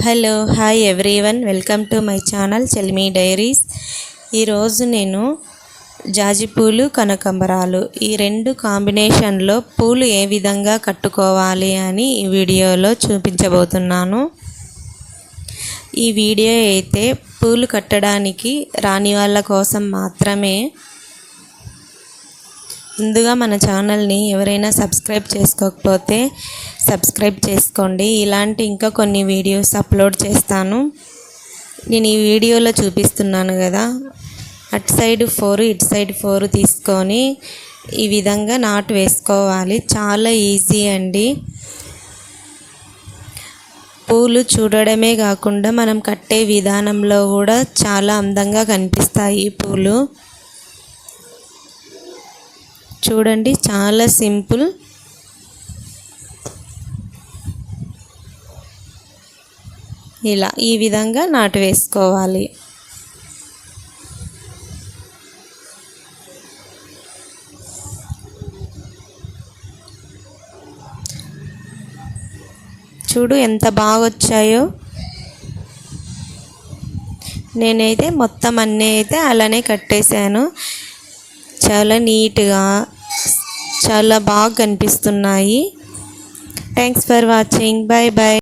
Hello hi everyone, welcome to my channel Chelmi diaries. ఈరోజు నేను జాజి పూలు కనకాంబరాలు ఈ రెండు కాంబినేషన్లో పూలు ఏ విధంగా కట్టుకోవాలి అని ఈ వీడియోలో చూపించబోతున్నాను. ఈ వీడియో అయితే పూలు కట్టడానికి రాని వాళ్ళ కోసం మాత్రమే. ముందుగా మన ఛానల్ని ఎవరైనా సబ్స్క్రైబ్ చేసుకోకపోతే సబ్స్క్రైబ్ చేసుకోండి. ఇలాంటి ఇంకా కొన్ని వీడియోస్ అప్లోడ్ చేస్తాను. నేను ఈ వీడియోలో చూపిస్తున్నాను కదా, అటు సైడ్ 4 ఇటు సైడ్ 4 తీసుకొని ఈ విధంగా నాటు వేసుకోవాలి. చాలా ఈజీ అండి. పూలు చూడడమే కాకుండా మనం కట్టే విధానంలో కూడా చాలా అందంగా కనిపిస్తాయి ఈ పూలు. చూడండి, చాలా సింపుల్. ఇలా ఈ విధంగా నాటు వేసుకోవాలి. చూడు ఎంత బాగా వచ్చాయో. నేనైతే మొత్తం అన్నీ అయితే అలానే కట్టేశాను. చాలా నీట్గా చాలా బాగా కనిపిస్తున్నాయి. Thanks for watching. Bye bye.